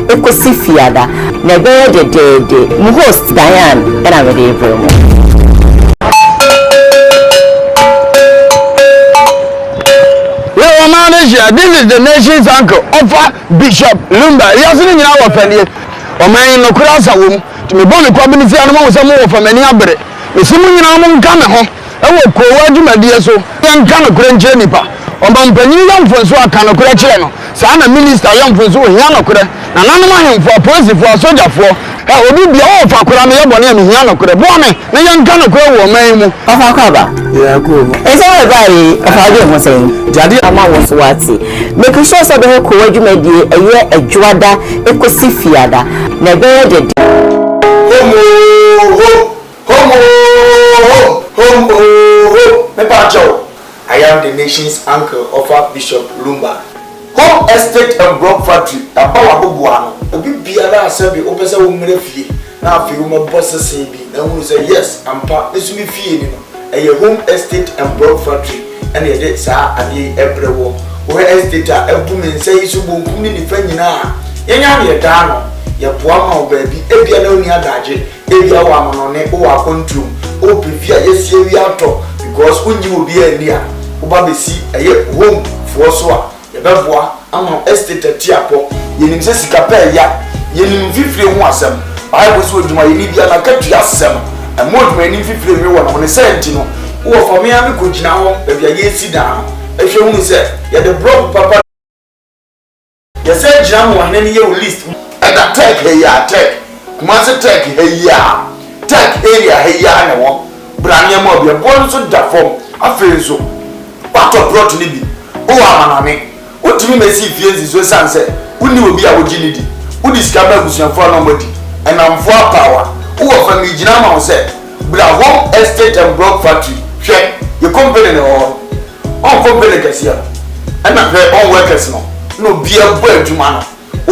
ekosifiada na be de mu host Diane and I'm ready for mu. This is the nation's uncle, Offer Bishop Lumba. He has been in our family. Or man, no cross a womb to be born a community animal, some more from any other. The Simon Amon Kanaho, I will call you, my dear, so young Kana Grand Jenipa. Or Bampany young Francois Kana Cracheno, son of Minister young Francois Yanokre, and another for a person for a soldier for. I will be all for Kuramia Bonem Yanokre, Bonnie, the young Kana Crow, man of our cover. Yeah, good. It's everybody of our game was saying, Daddy Ama was what's making sure so the whole Koowaa made a year a Juada ekosifiada. Never did. I am the nation's uncle of Bishop Lumba. Home estate and block factory. A power bubuano. A big biara sabi opesa umrefi. Now if you my bosses say be, then we say yes. I'm part. This will be fee. A home estate and block factory. And a dead sa and ye every war. Where estate a woman say you should be defending now. Yanya dano. Ya puama baby. Ebia no ni adaje. Ebia wa manone o wa control. O prefia yes ye we out because when you will be a near. Uba be see a home for so. Yabeboa ama estate tiapo yenim se sika pa ya yenim fifire ho asem bible so djuma yeni bia na katu asem amoduma yenim fifire we wona wona senti no wo for me am ko gina ho e bia ye si dan ehwe hu se ye the bro papa ye se gina mo wan ne ye list at that tech he ya tech kuma se tech he ya tech area he ya ne wo brania mo bia bo so da form afenso pato brought ni bi o amaname What me see fears so sanse uni obi a wogini di udi skaba gusuafo na modi and am for power who of me gina ma say bra home estate and block factory hwe your company no on company kasia and na on workers no bia bo adwuma no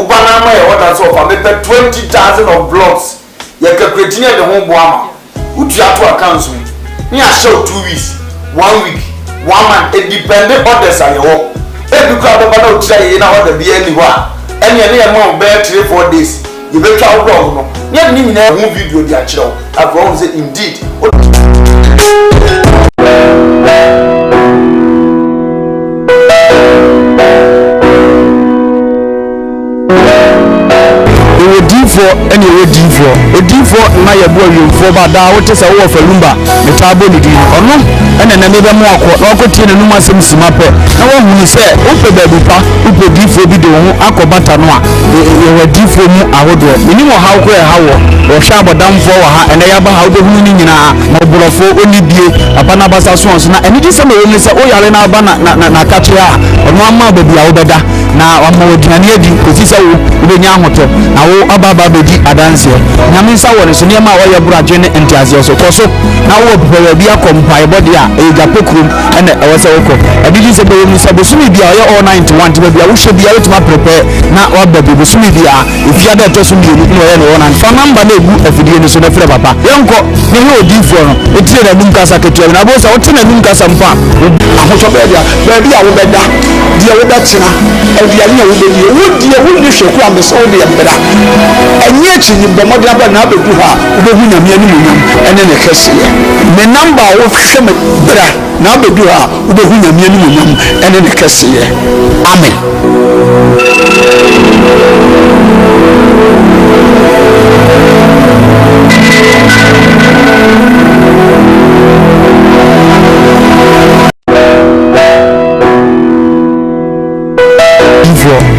uba na ma ye order so for me 20,000 of blocks ye calculate ni de ho bo ama utu ato accounts ni a show 2 weeks 1 week 1 month it dependent orders are your every crowd of no try na order be anywhere any amount be 3-4 days you be try wrong no near ni na ho video di a kire I go say indeed for any ready for na ye boy you for bada what is a war for lumba the table ni ono ene na mebe mo akọ na ọkọ tie na numa sem sima pe na wo hu se o pe baby pa o pe di for bi de ho akọbata no a ye ready for mu ahodo ni mo ha ko e ha wo hwa abodam for wa ha ene ya ba ha wo hu ni nyina na oborofo oni bie aba na basa so na ene di se me wo ni se o yare na aba na kache a ono amma baby a wo beda na wa mo dinani adi ko si se wo be nya ahoto na wo aba bedi adanse nyame nsa wore so niam a wo ye buraje ne entiase so ko so na wo bebe bia kompai body a e japekrum ene e wo se wo ko adidi se be mu se bosumi bia wo ye all 91 te bia wo hwe bia wo tuma prepare na wo bebe bosumi bia ifia da to so mi ni wo ye no na fa namba na egu afidie ni so na fere papa yenko ne he odi fo no etire na dum kasa ketua na bo se wo tena dum kasa mpa ahoso be bia wo beda dia wo da china e bia ni wo be die wo die wo ni hwe ku am so wo de beda enye chi ni bomo aba na abedu ha ubehu nyame ani munyam ene ne kese me number wo hwe me bra na abedu ha ubehu nyame ani munyam ene ne kese amen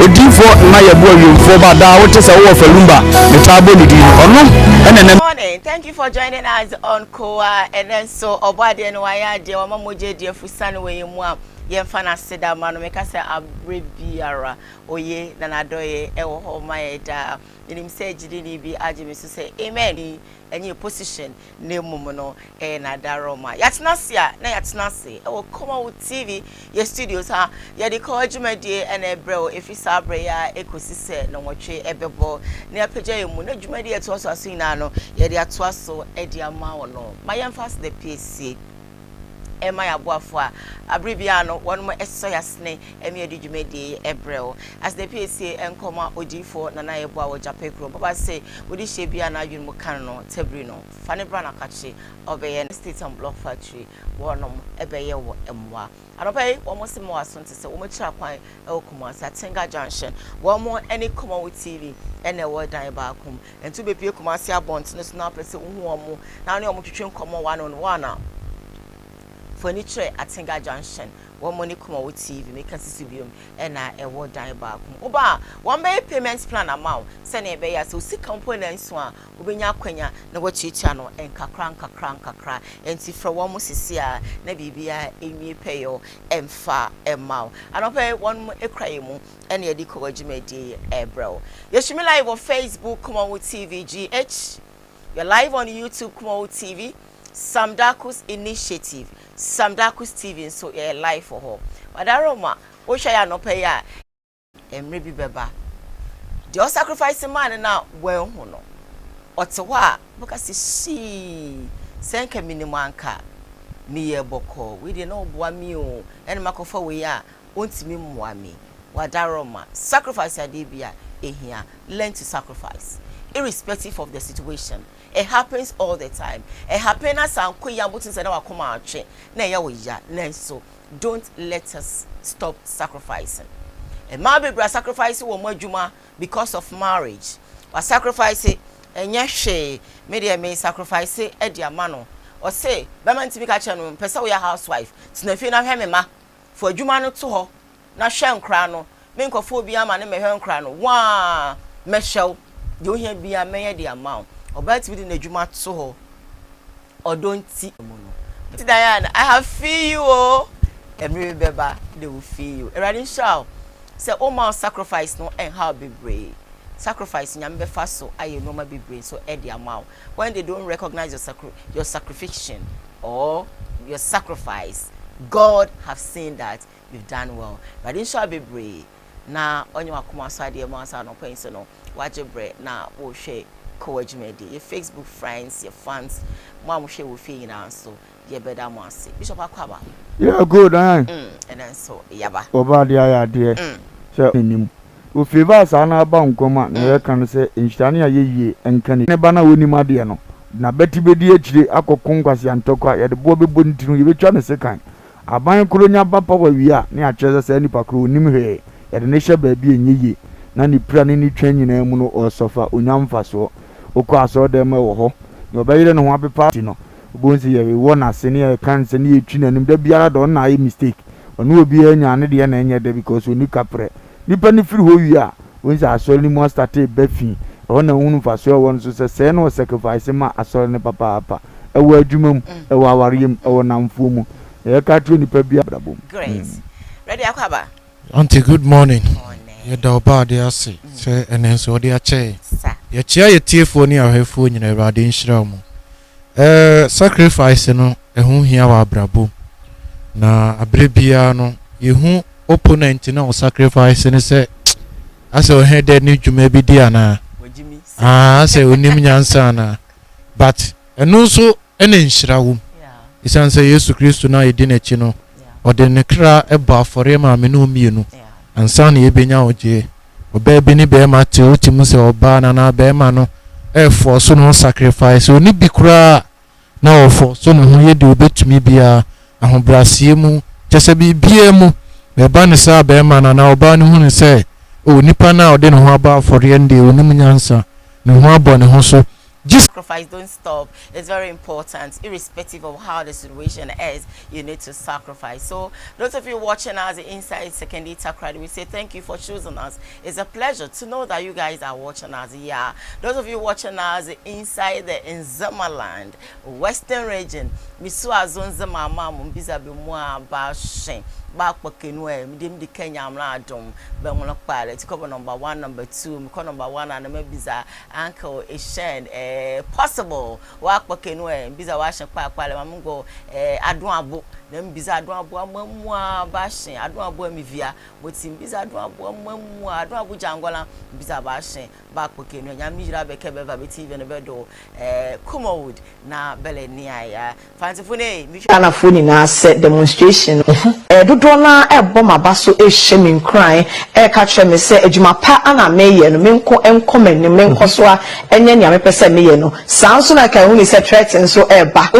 Odifo na ye boy you for bada what is a war for lumba the table ni di ono morning. Thank you for joining us on Koowaa and then so obade no waya de wa mamoje de fusane we mu a ye mfa na seda ma no meka se abrebiara oye na nadoye e wo ho ma ye da nim se gidi ni bi agime so say amen any position ne mum no e na daroma yatenase na yatenase e wo KUMAWOOD TV ye studios ha ye de call djumadi e na ebreo efisa abre ya ekosise no wotwe ebebo na apagya yemu na djumadi e to so aso ina no ye de ato aso e de ama wo no my emphasis the PC ema ya boafo a abribia no wonmo eso yasne emi edwumedi ebrel as the PSA enkoma odifo na na yebo a wo japekro baba say wodi hye bia na adwun mu kan no tabri no fane bra na kache obeye state and block factory wonom ebeye wo emwa anopai womo se mo asonte se womo kira kwan e Kumasi Atenga Junction womo any KUMAWOOD TV ene wo dan ba akum entu bepie Kumasi abont no so na pese wo womo na ne womo twetwe nkomo one on one furniture Atenga Junction womo ni KUMAWOOD TV make sisibium ena e wo dan ba akum oba one pay payment plan amount se na ebe ya so si component so a obenya kwanya na wo chicha no enkakra enti fra womo sisi a na bibia enwie payo emfa emau anope one ekraye mu ene edi kowajimedi ebrel yeshimi live on Facebook KUMAWOOD TV GH. You're live on YouTube KUMAWOOD TV Samdakus Initiative Samdakus TV so you're live for her wadaroma wo hwa ya no pay ya emre bi beba the sacrifice man na wen hu no otewa because she senka minimum anka mi ye boko we dey no boa mi o ene makofa we ya ontimi mmoa mi wadaroma sacrifice adebia ehia learn to sacrifice irrespective of the situation. It happens all the time. It happens as an kuya butin say na wakoma atwe na ya wo ya na so don't let us stop sacrificing. A man be sacrifice wo madwuma because of marriage. Wa sacrifice enye hwe me dey me sacrifice e dia ma no. O say be man timi ka che no pese wo ya housewife tina fi na hwe me ma for adwuma no to ho na hwe nkra no me nkofo bi ama ne me hwe nkra no wa me hwew de ohia bia me the amount obati within the juma to ho odonti mono Diana I have feel you oh every beba they will feel you eradi shall say o ma sacrifice no and how be brave sacrifice nyam be fa so aye no ma be brave so e the amount when they don't recognize your sacrifice or your sacrifice God have seen that you've done well but it shall be brave na onye wakoma so ade ma sa no pense no wajebre na wo hwe kowajimedi your Facebook friends your fans mo hwe wo fi nyina so ye beda mo ase Bishop Akwaba yeah good and then so yaba oba dia ya de so nim o favor sa na ba nkoma na ye kan se nhitane ya yeye enkane ne ba na woni made no na beti bedi akire akokon kwase antokwa ye de bo bebo ntinu ye betwa ne sekan aban koronya papa wa wia ne a kyerɛ sɛ nipa kro nim hwe ye de ne hye ba bi enyeye na ni pra ni twa nyina mu no o sofa onyamfa so okọ aso dem wo ho no bayire no ho apepa ti no obonsi ye wo na se ne ye kan se ne ye twi nanim da biara do na ayi mistake ono obi anya ne de na enye de because oni kapre nipa ni firi ho wi a wonsi aso ni mo start be fi ona hunu fa so won so se no sacrifice ma aso ne papa papa e wo adwumam e wo awariem e wo namfo mu ye ka tro nipa bia brabom great ready Akwaba auntie good morning ye da oba de ase se enenso ode ache ye chia ye tiefo ni ahefo nyina Awurade nhira mu sacrifice no ehu hia wa brabo na abrebia no yehu opponent na o sacrifice ne se ase o head ni dwuma bi dia na ase onim nyansa na but enu so ene nhira wo isan se Yesu Kristo na yedi na chi no ode ne kra eba afore ma me no mienu ansa na yebenya oje oba bi ni be ma te otimu se oba na be ma no efo so no sacrifice oni bi kra na ofo so no ho yedi obetumi bia ahobrasie mu kyese bi bia mu be ba ne sa be ma na oba ne hu ne se o nipa na ode ne ho aba afore nde onim nyansa ne ho abo ne ho so sacrifice don't stop. It's very important irrespective of how the situation is. You need to sacrifice. So those of you watching us inside Second Itakradi, we say thank you for choosing us. It's a pleasure to know that you guys are watching us. Yeah, those of you watching us inside the Nzamaland Western region, Misua Zonzama Mamu Bizabi Mwa Bashin back Pokenwe, Midim di Kenya Amladum, Bemonopale, to cover number 1, number 2, Miko number 1, and maybe Uncle Ishen, possible, walk Pokenwe, Biza Washa Papa, Mamungo, Adwabu, then Biza Adwabu, Mamma Bashin, Adwabu Mivia, with him Biza Adwabu, Mamma, Adwabu Jangola, Biza Bashin, back Pokenwe, Yamira Bekeba, even a bedo, KUMAWOOD, na Belenia, Fantifune, Ghana phone na set demonstration. Dodo na bomb baso shaming crying. Catch me say ejuma pa ana meye no menko enkomen no menko so a enye nya me pese meye no. Sounds like I only say threaten so ba.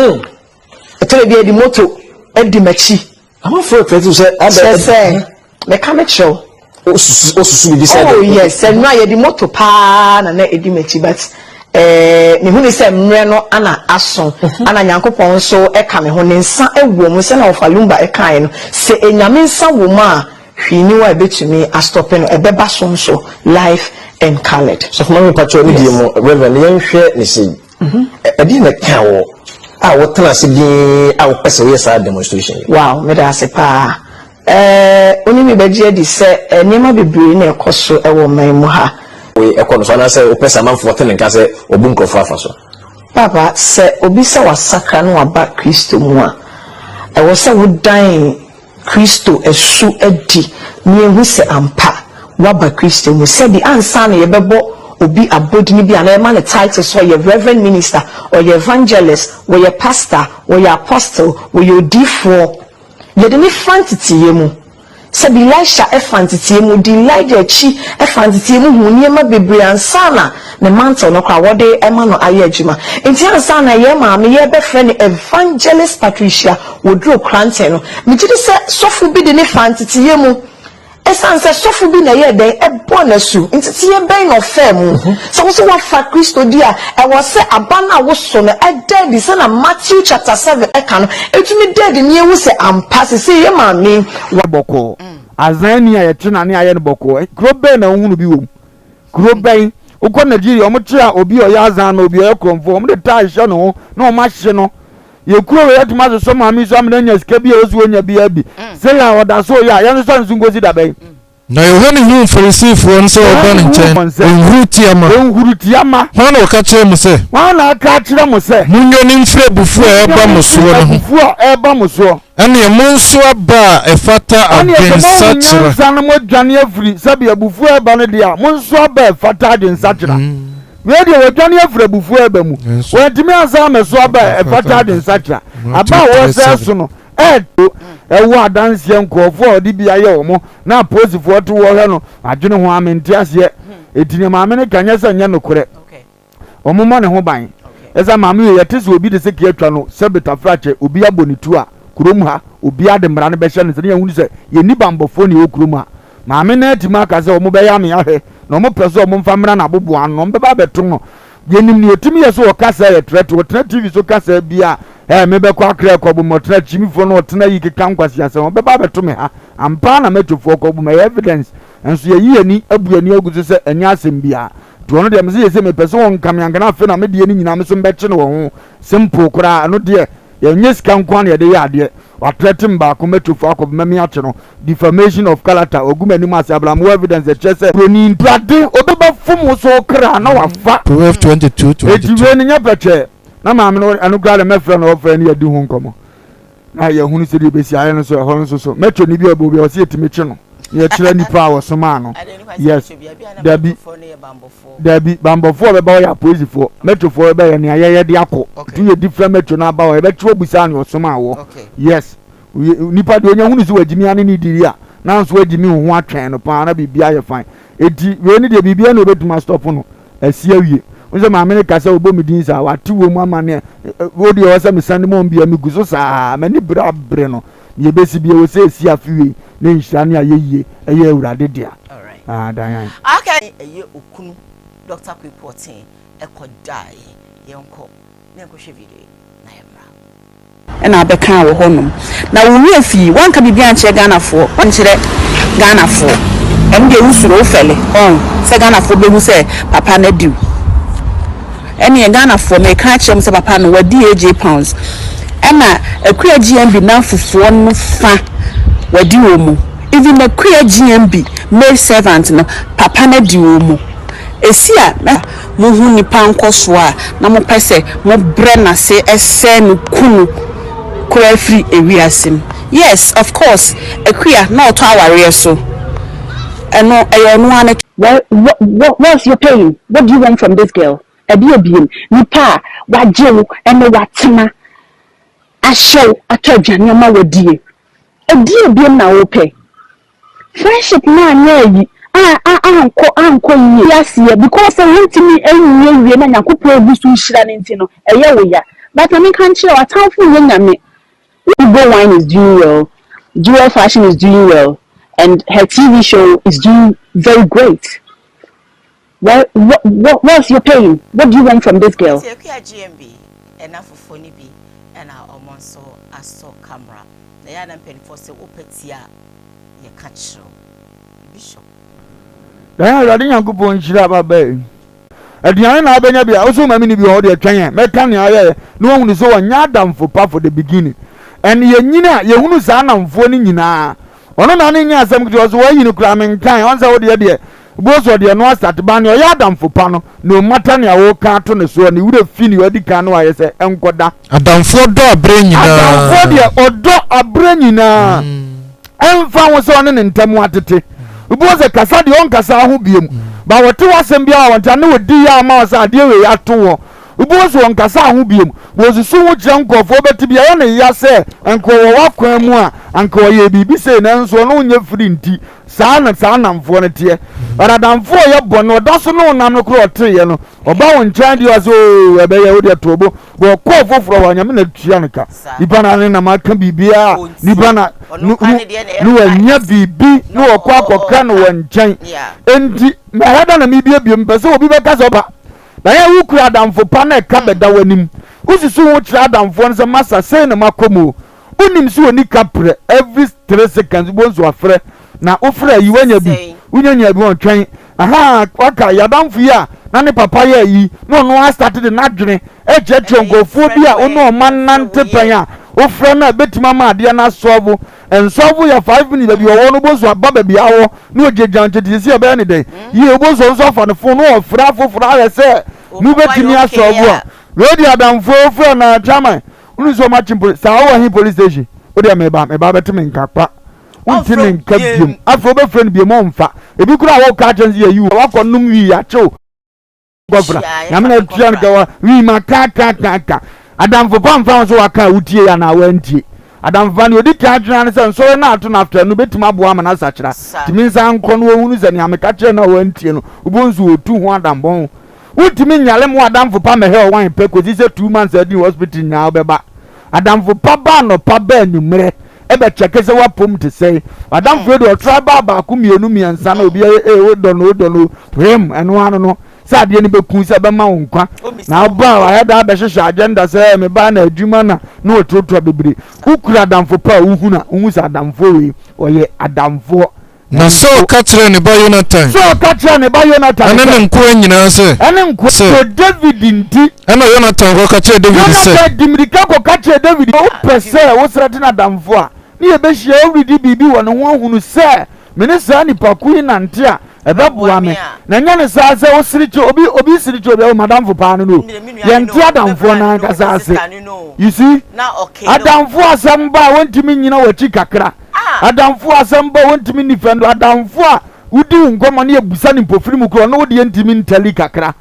Tell be the moto edi machi. I'm afraid to say me come show. Oh yes, and now the moto pa na edi machi but me hu ni se mre no ana aso ana nyankopon so e ka me ho ne nsa ewo mu se na ofalumba e kan no se enyame nsa wo ma hwini wa betumi a stop no e beba so life and colored so for me patcho ni die mo reverend yen hwe ni sei e di na kan wo a wo tana se bi a wo pese we sa demonstration wow me da se pa oni mi beje di se enema bebre na ekoso e wo man mu ha we ekono so na say o pesa man for ten nka say obu nkrofo afa so papa se obi se wasakra no aba Kristo mu a e wo se wo dan Kristo esu edi ni ehu se ampa waba Kristo mu se bi ansa na ye bebo obi abodini bi ana e ma ne title so ye reverend minister or ye evangelist or ye pastor or ye apostle or ye odifo ye de ni fantity ye mu se bi Elisha efantity mu di Elijah chi efantity mu hu niema bebre ansana ne mantle no kwa wode ema no aye adwuma enti ansana ye ma me ye be friend evangelist Patricia wodro krante no me gidi se sofu bi de ne fantity ye mu esanse sofu bi na ye den ebo na su enti ti ye ben no fam so so wa fa Kristo dia e wo se abana wo so no e dead se na Matthew chapter 7 e kan no etumi dead ni ewu se ampase se ye ma me boko azani ya tena ne aye no boko krobe na hunu bi wom krobe ukọ Nigeria omo kira obi o ya azan na obi o kromfo omo de ta hye no na omo hye no ye kuro we yatuma so ma mi so am na nya sika bi ozu onya bi abi se ya oda so ya ya so nsu ngozi da ben na yohane hu farisifo nso oba ne nchen onhurutiama wana okachire mu se wana akachire mu se munyo ni mfre bufu eba muso no bufu eba muso ene monso aba efata agensa chira sana mo dwane afri sabi abufu eba ne dia monso aba efata agensa chira we dia we dwane afri abufu eba mu we timi asa meso aba efata agensa chira aba wo se so no ewo adanse nkofo odi bia ye omo na posifo to wo he no adwene ho amenti ase etine maame ne kanya sa nya nokore omo mo ne ho ban eza maame ye tese obi de seki atwa no sebeta frache obi abonitu a kurom ha obi ade mra ne be hye ne se ye hunu se ye ni bambofo ne okurom ha maame na etima ka se omo be ya me ahwe na omo pese omo mfa mra na bobo an no be ba beto no ye nim ne etimi ye so o kasa ye treto tena TV so kasa bia mebe kwa kre ko bu motra chimifo no tena yi keka nkwasi asem be ba beto me ha ampa na metofo ko bu my evidence enso ye yi ani abu ani aguzo se anya asem bia to no de me se me pese won kam yangana fe na me de ani nyina me so mbeche no ho simple kura no de ye nyesika nkwan ye de ya de watretim ba ko metofo ko be me ache no defamation of character ogumani ma se abram evidence chese roni brade obeba fum so kra na wafa 12:22 etiwe ni nya peche na maame no anugra le mefra na ofra ni adi hu nkomo na ye hunu se de besi aye no so ho no so metro ni bi obi o se etime chi no ye kire nipa a wo soma no yes dabi bambofo be ba ya posifo metro fo be ye ni aye de akọ tu ye different metro na ba o be tro busa ni o soma wo yes nipa de onya hunu se wagimi ane ni diri a na nso wagimi hu atwen no pa na bibia ye fine eti we ni de bibia no betuma stop no asi awie unse ma me ka se obomidin sa wati wo mu amane wo de o se me sande mo bia me guso sa mani bra bre no ye besi bia wo se esi afiwe ne nhirane ayeye eye awurade dia dan okay eye okunu Dr. Kwipotin ekodai yenko nenko hwe video na yemra ena abeka wo honum na wo wi afi wanka bibia nche Ghana fo nchire Ghana fo em de usuro ofele se Ghana fo behu se papa na diu ene Ghana fo me ka chem se papa no wadi AJ pounds ena akua GMB na fufuo no fa wadi wo mu even akua GMB mail servant no papa na di wo mu esia mo hu nipa nkoso a na mo pese mo bre na se ese no kunu kura free ewiasem yes of course akua na oto aware so eno eyonu ane what's your pain? What do you want from this girl? Nipa wajewu ene watema show atɔ aduane ama wadie odie biem na wope friendship na anya yi anko yi asie because hantimi enwie na nyakopo ebusu hira ne ntino eye wo ya but I can share atamfo nyame Igbo wine is doing well, Jewel Fashion is doing well, and her TV show is doing very great. What's your pain? What do you want from this girl? GMB, enough of funny be, and our almost so camera. The other pen for so opetia, you catch show. Bishop. Then I didn't go on Shiraba Bay. At the end, I be also my mini be all the train. Metania, no one is so yardam for part for the beginning. And ye nina, ye who san and phoning na. One of the some was way in cramming time, answer what the idea. Both of the announce at ban your yardam for pano, no matter your old carton, so and you would have finished your decano, I say, Encoda. Adam for door brain, or door a brain, and found was on in Tamuatete. It was a Casadi on Casahubium, but what two was and beyond, and no dear mouse are dear at two. Ubozo on Casahubium was so much uncle for better be only yase and Koowaa Show and Koowaa Baby say and so no your flinty son and for a tear. But I done for your bono doesn't know no crow tree or bow child you as oh a bear with your trouble or call for a minute Chianica. Nibana can be beer Nibana no no quack or canoe and chain. And my head on a medium, but so be because of na ya wuku adam fo pa na ka beda wanim ususu wo tra adam fo nse masa say na makomo unim so oni kapre every 3 seconds bonzo afre na ofre yi wanya bi unyanya bi on twen aha waka yadam fo ya na ne papa ya yi no no started na dwene e jeje ngofo bi a ono man nante pan a ofre na betima ma ade na solve and solve ya 5 minutes bi wo no bonzo ababa bi awo no jejan chedisi e be ne den yi bonzo so fa no fo no ofre afofra ya say nu betimi asobo a radio adam fofo na chama unu so ma chimpo sa wo hin police station o de me ba betimi nkapa untimi nkabiem afro be friend bi mo mfa ebi kura wo ka chance ye you wa konum wi ya cho gofra na me na tuan ka wa wi ma ka adam fo pamfa so wa ka utie ya na wa ntie adam fa ni odi ka dwena ne se so na ato na after nu betimi abo ama na sachira timi nsa nkɔ no wo hunu se ne ameka kire na wa ntie no ubonzu otu ho adam bon utimi nyale mo adamfo pa me he wan pe ko say 2 months adi hospital nya obeba adamfo pa ba no pa ba numre e be cheke se wa pom te say adamfo do tribal ba ku mienu miensa na obi o do no prem eno anu no sa de ni be kun se be ma wonkwa na ba wa ya da be hwehwe agenda say me ba na adwuma na no ototo bebre ukura adamfo pa uhuna uhu sa adamfo we oye adamfo na so katre ne ba Jonathan so katre ne ba Jonathan ene nko nyina se ene nko so David nti ene Jonathan ko katre David se Jonathan dimrika ko katre David o pese wo srete na damfo a ne ye be hia owridi bibi wo ne ho hunu se mene sa ni paku na nte a ebe boa me na nya ne sa se wo siriche obi siriche obi madamfo pa no ye nte adamfo na kasa se you see na okay adamfo asamba wontimi nyina wachi kakra adamfo asamba wontimi nifendo adamfo a wudi ngoma ne ebusa ni pofiri mu kro no wodi ntimi ntali kakra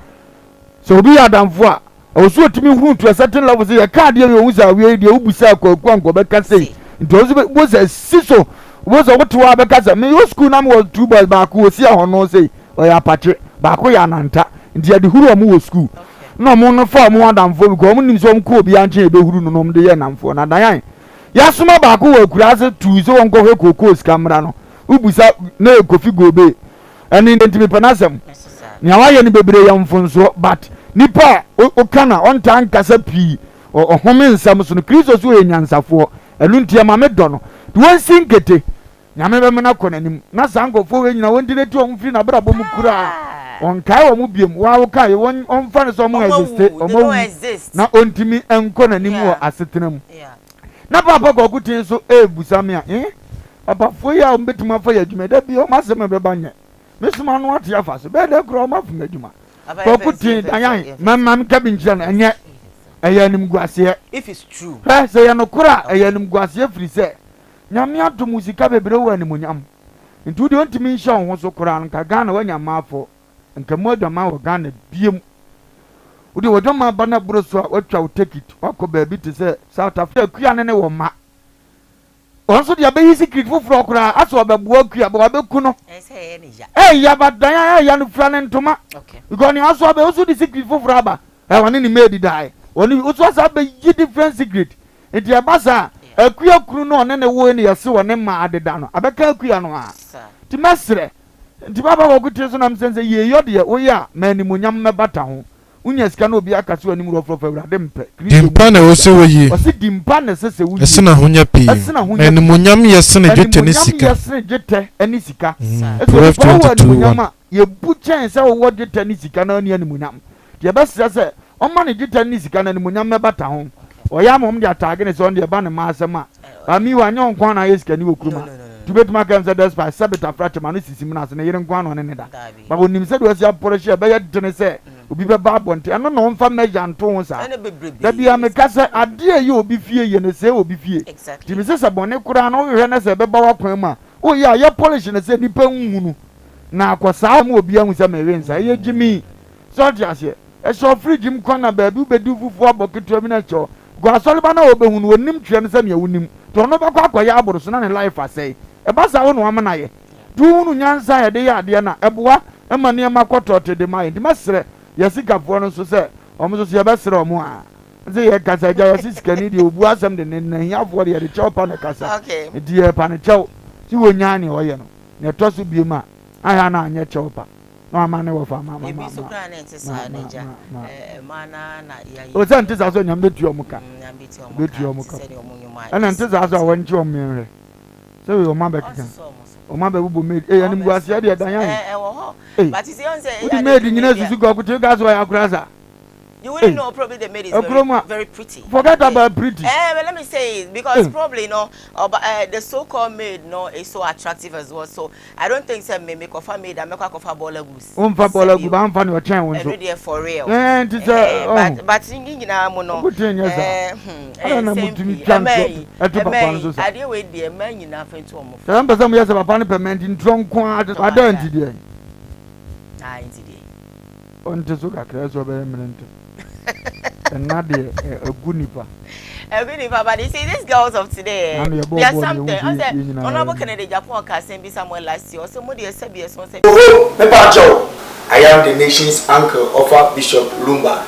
so obi adamfo a osu otimi hu to a certain level say ka de ye wuza we de ubusa akwa be ka say ntozi bo say siso bo so wotwa be ka say me yo school na me was 2 boys ba ko osi a hono say o ya patre ba ko ya nanta ndi ade huru o mu wo school no mo no fa mo adamfo ko mo nim so mo ko obi anche be huru no de ye namfo na dan ya suma ba ko wa kurase tuzo wonko he kokos kamera no ubusa na ekofi gobe eni ntimi panasem nya wa ye ni bebre ya mfonso but nipa o kana on tan kasa pi o home nsam so no Kristo so enyansafo enu ntia ma me do no won sinkete nya me be me na konanim na sankofo we nyina won dineti o mfiri na brabo mu kura on kai wa mu biem wa wo kai won on fa ne so mo exist na ontimi enkonanim o asetenam na papa go kutin so busame a papa foi a mbetima fa yadwuma da bi o masem be banye mesuma no ate afa so be de kro ma fun adwuma go kutin ayan mamam ka bi nchira na enye eyanim guase if it's true say no kura eyanim guase free say nyame ato musika bebre wo animonyam ntu de ontimi nhya ho so kura nka Ghana wanya mafo nka modama wo Ghana biem Udi wodoma bana broso watwa take it wako baby to say South Africa kuya ne wo ma onso dia be secret foforo kura aso obabuo kuya bo abeku no ya badanya ya no fra ne ntoma because ni aso abe oso di secret foforo aba woni ni made die woni oso asa be yi different secret enti abasa akuya kuru no ne wo ni yase woni ma adeda no abeka akuya no a ti mesre enti baba wo kutie so na msense ye yode wo ya mani munyam mebata ho unya sika no obi akase wani mu rofrofo awurade mpe dimpa na wo se wo yi o se dimpa na se wo yi ese na honya pi eni munyam yese na jete ni sika yese na jete eni sika Proverbs 22:1 ye bu chen se wo jete ni sika na eni munyam ye be se o ma ni jete ni sika na eni munyam mebata ho o ya mom de atage ne so on de ba ne ma asema ami wa nyon kwan na yesika ni okuruma tubetuma kan se despite sabita fratima no sisi na se ne yere nkwan no ne da ba wonim se do sia poroshe be ye dene se obi be ba bonte ano no mfa meja nto ho sa da bia me kasa ade ye obi fie ye ne se obi fie ti me se sabone kura no hwe na se be ba wakwan ma o ya ye polish ne se nipa nhunu na akosa mo obi ahu se mewe nsa ye gimi so tiase e so fridge m kwana ba bi bedu fufu aboketo mi na cho go asole ba na obehunu onim twe ne se ne wonim to no ba kwa ya aboro so na ne life asai e ba sa wo no amana ye tu nu nyansa ye de ya de na eboa e ma ne makoto te de mai de masre yasika fo no so se omo so ye be sere omo a ze ye kasa ja yasika ni de obu asem de ne hia fo de ye de chopa na kasa di ye pa ne chew ti wo nya ne oye no ne to so bi ma aya na anya chopa no amane wo fa mama ebi so kra na ntisa na ja mana na ya o se ntisa so nyam betu omuka betu omuka ana ntisa so won chi omere se we o ma be kika o ma be bubu me ani mbu asia de dan yan wo ho but you see on say ya made nyina susu go kutu gas wa akurasa you wouldn't know probably the maid is very pretty. Forget about pretty. But let me say it because probably you know the so-called maid no is so attractive as well. So I don't think say make of a maid and make of a baller goose. Fa baller goose, I'm fan your chain one. Every day for real. But singing na mo no. I don't know to me chance. I dey wait there man you na friend to omo. Some person yes papa payment in tron kwa I don't dey. Ah inti dey. On te so kakra so be eminent. And not a gunipa. But you see, these girls of today, they are something. I said, Honorable Kennedy Japan can send me somewhere last year. Somebody said, I am the nation's uncle of Bishop Lumba.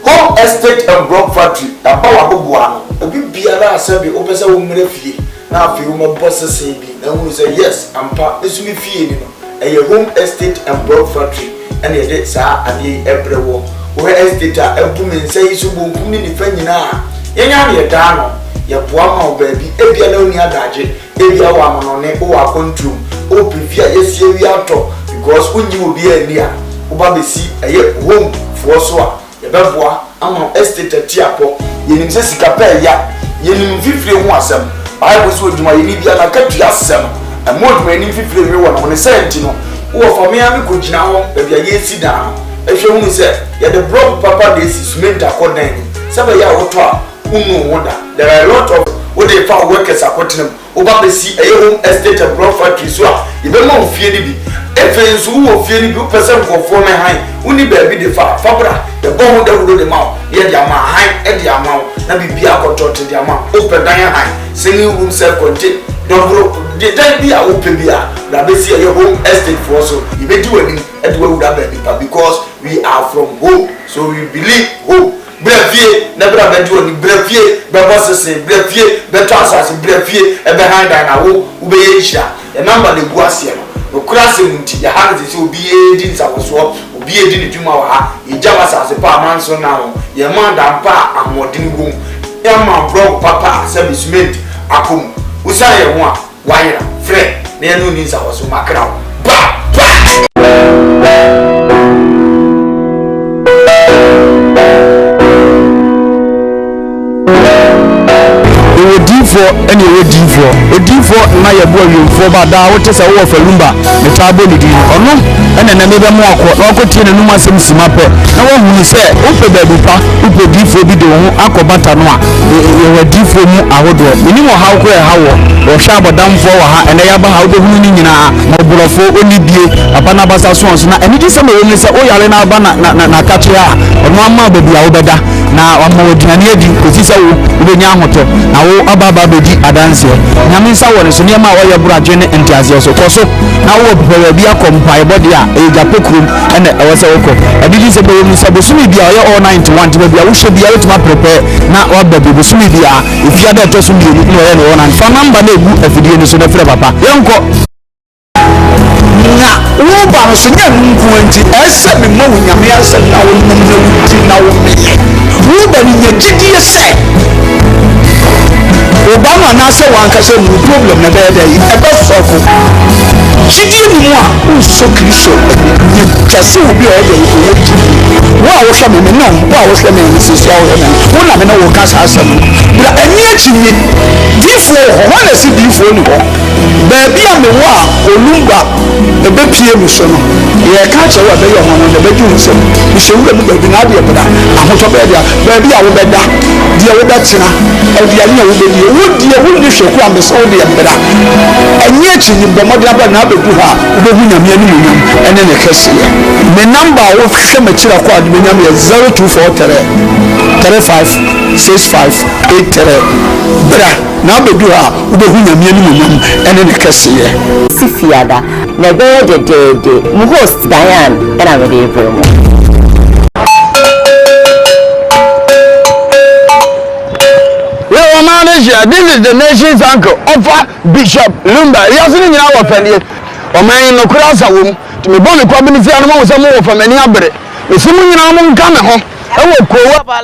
Home estate and block factory, a power buano, a big biara said, the opposite woman fee. Now, if you want bosses say, and we say, yes, I'm part, this will be fee, a home estate and block factory, and a dead sir, and the every war. Where estate a woman say so won't come in the friend now. Any other down, your poor mouth baby, if you know near Daji, if you are on a or control, or prefer yes, we are talk because when you will be a near, Obabi see a home for so a bevoa, I'm estate at Tiapo, in Jessica Pay, ya, in 50 wasam. I was with my Libya and I kept some, and more than 50 one on a sentinel, or for me, I could now, if you sit down. If you want to say, the broke papa this is meant according to some year or two, wonder. There are a lot of what they found workers are putting them over the sea, a home estate and block factory. So, if you don't fear to be, if it's who will fear you person for former high, only baby the Fabra, the bomb that will do the mouth, yet the amount high and the amount, and be a control to the amount, open dining high, singing room self contained. Don't be a open beer, that they see your home estate for so you may do anything at where would have been because we are from home, so we believe home. Brevier, never have been doing brevier, but what's the same brevier, better as brevier, and behind an hour, Ubeisha, a number of Guasian, no crossing your hands is will be a din Sawaso, will be a din Jumawa, in Javas as a par so now, your man and pa and more din room. Young man broke papa, service mate, Akum. Usaya one, wire, friend, near no needs I was so my crown. for any wedding for a deal for my boy for bad what is a war for Lumba the table or no and then another more quote no mass mape no one who say open baby pa upe deal for be the one akobata no a deal for mu ahodo minimum how or shaba down for her and I have how the woman in a mobile for only be a banabasa swans and it is somebody who say oh yalena bana na catch ya or mama baby obeda na wamo dinania di kozisa wo ubenya hoto na wo ababa bedi adanse nyame nsa wo ne so niam a wo yebura dwene entiase so koso na wo bebe bia kompai body a eja pekrum ene ewose woko adidi se be mu sabo sumi bia wo all 91 ti bia wo hwe bia wetima prepare na wo bebe be sumi bia ifia da to sumi ni wo ye no na fa number na egu afidie ni so na frɛ papa yenko na wo ba no so nya nku anti ese me mo nyame ase na wo num na wuti na wo me wo ba ni nyagidi ese Obama na say one kase no problem na be there e be sofo gidi ni mo a so kristo ni kase obi o de wo a wo hwe me no wo a wo hwe me sisi a wo na wo na me na wo kasa asem bra ani achi ni difo ho na si difo ni ho ba bia me wo a olumba e be pie mu so no ye ka che wo be yo ho no de be ju nsem mi se wo be bi na de e bra ahoto be dia ba bia wo be da dia wo be tena e dia ni wo be die wo die wo ni hwe ku amso wo de e bra ani achi ni bo modia ba na be du ha wo be hu nyame ani mu nyam ene ne kase me number wo hwe me kira ko adu nyam ye 0243 35 65 83 bra na be du ha wo be hu nyame ani mu nyam ene ne kase ye sifiada na be de mu host Diane and I'm ready for mu manager, this is the nation's uncle, Offer Bishop Lumba. He has in our family. Or man, no cross a womb to be born a community animal, some more from any other. The Simon Yamon coming home.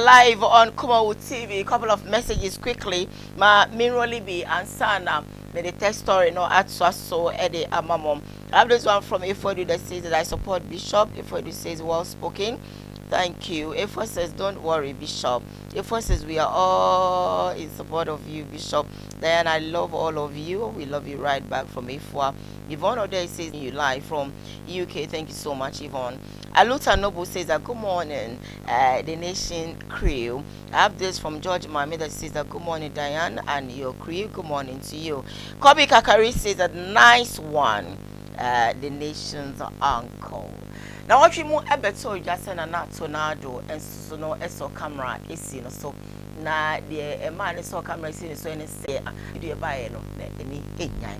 Live on KUMAWOOD TV. Couple of messages quickly. Ma Miroli be ansana. The text story no at so Eddie Amamom. I have this one from Ifodu that says that I support Bishop. Ifodu says well spoken. Thank you. Ifo says, don't worry, Bishop. Ifo says, we are all in support of you, Bishop. Diane, I love all of you. We love you right back from Ifo. Yvonne Ode says, you live from UK. Thank you so much, Yvonne. Aluta Noble says that good morning, the nation crew. I have this from George Mami that says that good morning, Diane, and your crew. Good morning to you. Kobe Kakari says that nice one, the nation's uncle. Now what we more ebeto just na tornado and so no eso camera isi no so na the man so camera isi so any say do buy no na any enyan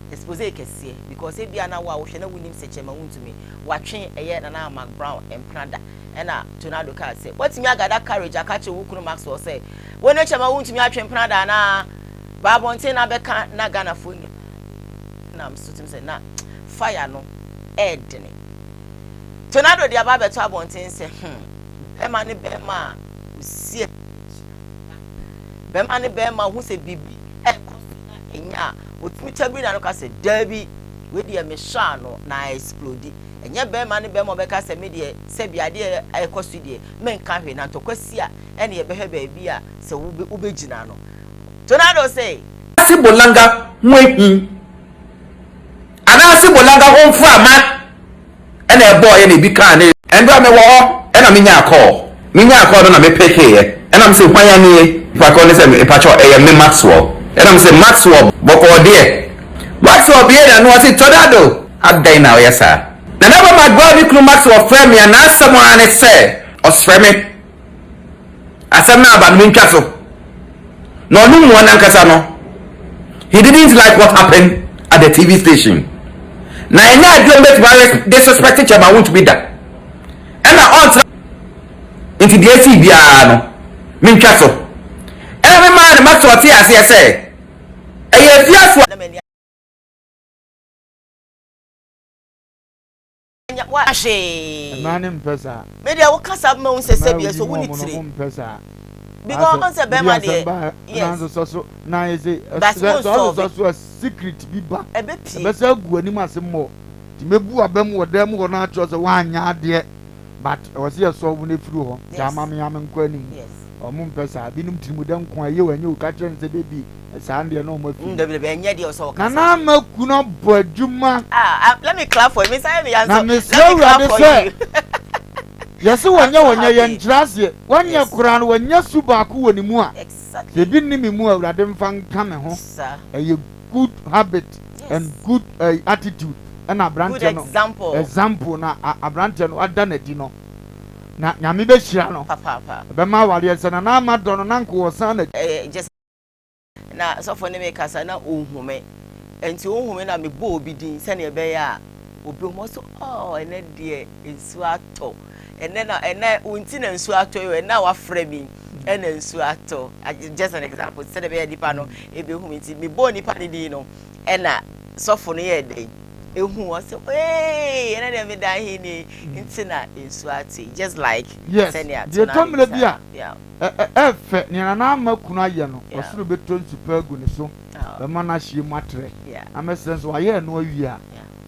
expose kese because e bia na wa wo hwe na wunim se chema wuntumi watwe eye na Mark Brown emprada na tornado car say what me agada carriage akache wukunu Max wo say woni chema wuntumi atwe emprada na babonte na beka na Ghana fo na msutim say na fire no edne tornado dia ba beto abonten se ema ne be ma usie be ma ne be ma hu se bibi enya otumi tabi na no ka se dabi we dia me sha no na explode enya be ma ne be ma be ka se me dia se bia dia ekosu dia men ka hwe na tokwasi a ene ye be hwe ba bia se wo be gina no tornado say Sibolanga mwehi ana Sibolanga onfu ama and a boy and a big can and I war and I call on a me pick here and I'm saying why I need if I call this a patch of a Maxwell and I'm saying Maxwell boko dear Maxwell be and was it tornado I'd die now yes sir and never my God Maxwell friend me and ask someone and say or swimming I said now about Minkaso no one and Casano he didn't like what happened at the TV station. Na enya don't bet disrespect chama won't be that. And na on into the AC bia no. Minka so. Every man must what he say. Eh yes wa she. Manim pesa. Media wo kasa ma won sese bia so woni tire. Because on say be ma dey. Yes. So na is that's so secret biba. Besa gu anim asem ti mebu abam wo dem wo na acho so wanya ade but was here so wo na firu ho jama me am nko anim o mum pesa binum ti mu dem ko aye wanye o ka kire nse bebi Sunday no more. Nana Makuno Bojuma. Let me clap for you. Let me clap for you. Yes, when you're Tracy, when you're crowned, when you're Subaku anymore. Exactly. They didn't me more rather than find coming home. A good habit and good attitude. And a branch example na a branch and what done it, you know. Na Yamibe Shiano, Papa. Bema Walias and an armor don uncle or son. Just now, so for the makers, I know whom and to whom I may bo be the senior bear. Obi most and then dear in Suato. And then Untin and Suato, and now a framing and then Suato. Just an example, said a bear dipano, if you whom it's me bony panidino, and so for near day. Who was hey, and I never die in Intina in Swati, just like yes, the Tomia, yeah. Niana Kunayano, or should be turned to Perguniso, the Manashi Matre. Yeah, I'm a sense why I know you are.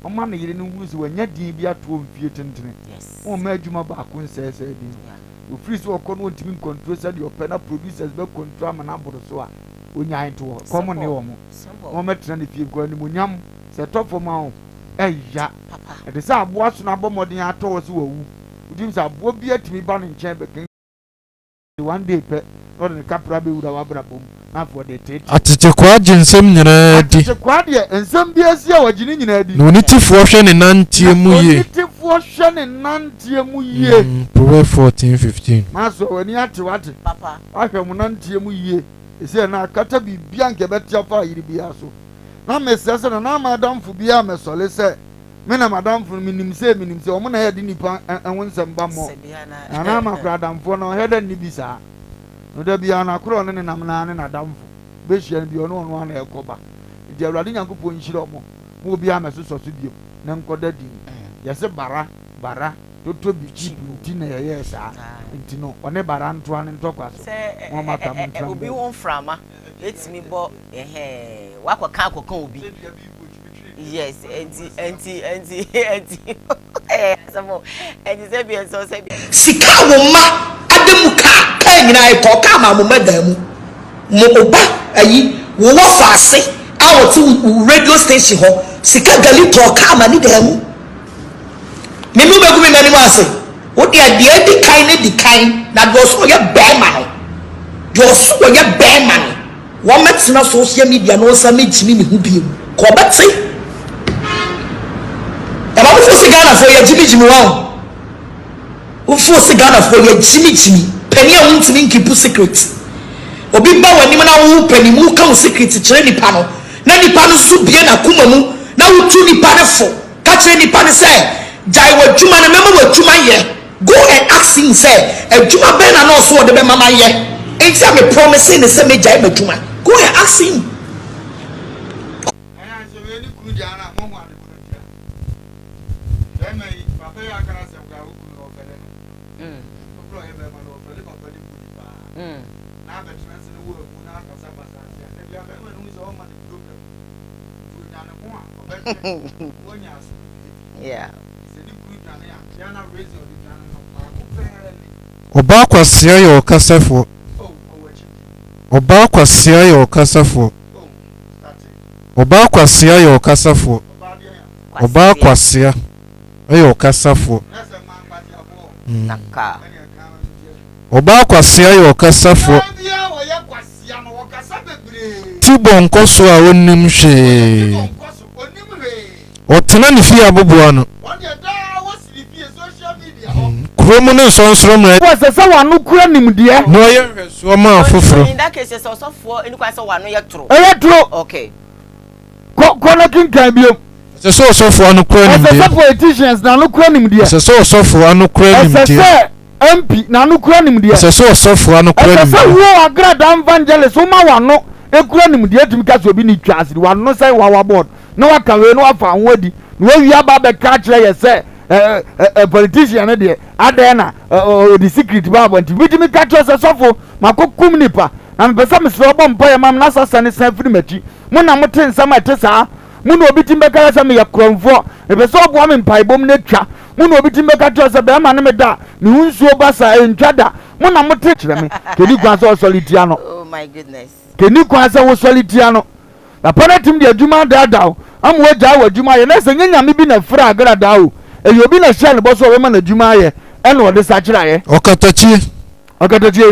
A man you didn't lose when you're dear to theatre. Yes, oh, Majuma Bakun says, you freeze or convert to control your penna producers, but control and abroad. When you're into a common home, moment, and if you've got Munyam, set up for mouth. Yeah, Papa. It is a watch number more than I told you. James, I will be at me born in chamber. One day, not in the capital with our brabum, not for the tate. At the quadrant, some quadia, and some beers here were genuine. No need to fortune in Nantiamuye. Fortune in Nantiamuye. Proverbs 14:15. Master, when you had to what? Papa, I have Nantiamuye. Is there now Catabi Bianca better for you to be also? Na me sese na madam fu bia me sole se me na madam fu minim se o na head nipa enwonsem ba mo na ma kra dam fu na head ni bisa no da bia na kro ne nam na ne na dam fu be hia bi ono na ekoba di awrade nyankopon nhire omo mo bia me so so bio na nkoda di yese bara toto bi chipu ti na ye sa ntino one bara nto an ntokwa so mo mata mo ntram obi won frama let me bo wako kan obi yes enti samo enti se bi so se bi sika wo ma ademu ka nyina e ko ka ma mo madamu mo oba ayi wo wo faase out radio station ho sika gali to ka ma ni damu menu be gumi nani ma ase wo dia di kind na do so ye be ma no do so ye be ma no one met na social media no sa mejimi ni hu biem ko beti e ba fu sigana fo ye jimi wa o fu sigana fo ye jimi pani a wuntimi nkipu secret obi ba wani na wo pani mu ka secret kire nipa no na nipa no su bie na kuma mu na wutu nipa ne fo ka kire nipa ne say jai wa djuma na mema wa djuma ye go and ask him say djuma be na no so de be mama ye enti am promising the same jai ma djuma. Go and ask him. Yeah. Oba kwasia yo kasafo. Oba kwasia yo kasafo. Oba kwasia yo kasafo. Oba kwasia yo kasafo. Naka. Oba kwasia yo kasafo. Tibo nkoso a wonim hwe. Otena ni fi aboboa no. Kromo no sonsoro mra. Wo se se wanu kura nimde. No ye hweso ma afoforo. In that case so for eni kwa se wanu ye tro. Okay. Ko na kinkan biom. Se so sofo anu kura nimde. Se politicians na anu kura nimde. Se so sofo anu kura nimde. Se MP na anu kura nimde. Se so sofo anu kura nimde. Se wo agrada evangelist wo ma wanu ekura nimde atimi ka so bi ni twase wanu sai wawa board. No wa kan we no afa anwadi no wi aba be ka kire ye say politician de adena the secret baba nti bitimi ka kire say sofo makokum nipa na mpesa mesro bo mpa ye mam na sasa ne san firi machi mo na mo ten sama tesa mo no bitimi be ka say me ye kromfo mpesa obo me mpa ibom na twa mo no bitimi be ka kire say be ma ne me da ne hunsuo basa entwada mo na mo te kire me kedi gwa so solitia no. Oh my goodness. keni kwa se wo solitia no papa na tim de adwuma dada am wo gya wo adwuma ye na se nyanya me bi na fra agrada o e obi na hia ne bo so we ma na adwuma ye e na ode sa kira ye okatachi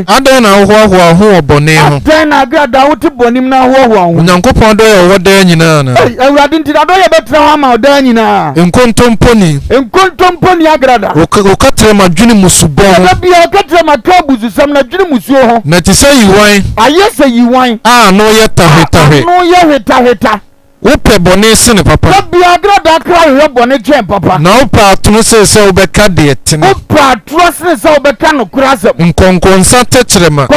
adan na hoho ho obone ho adan na agrada wo te bonim na hoho ho nyankopon do ye woda nyina na awurade ntida do ye betra ho ma oda nyina enkontomponi agrada okatre ma dwene musubo ho bia okatre ma kabuzu sam na dwene musuo ho na ti say yiwan ayese yiwan no ye tahetahe no ye heta wope bone sene papa bia agrada kra ye bone chen papa na wopa atono se wobeka de etene wopa atro se wobeka no kurasem nkonkonsa techrema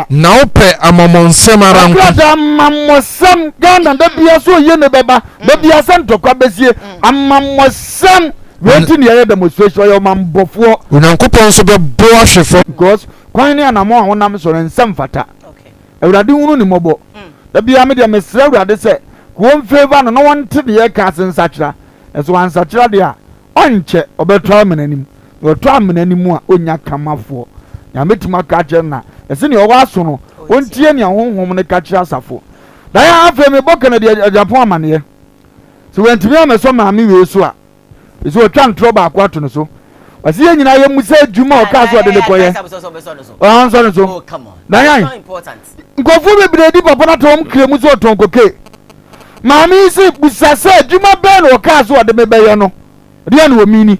na wope amomonsem aranko agrada amomonsem gana da bia so ye ne beba da bia sentokwa besie amomonsem wenti ne ye demonstration yo mambofo unyankopon so be bo ahwefo because kwan ne anamo a wonam so nsem fata okay awurade hunu ni mobo da bia me de mesra awurade se ko favor no wonte de ye ka sensakira eso ansakira de a onche obetra menanim otra menanim a onya kamafo ya metima ka kye na ese ne owaso no ontie ne honhom ne ka kira asafo da ya afa me boka na de Japan amane so wentimi ameso ma me we so a eso otwa ntro ba akwato no so wasi ye nyina ye musa adwuma o ka so de ne koye so so come on that's not important ngofu bebredi papa na tom kremu so tonkoke mami si busase adwuma be no ka so de mebeye no de na omini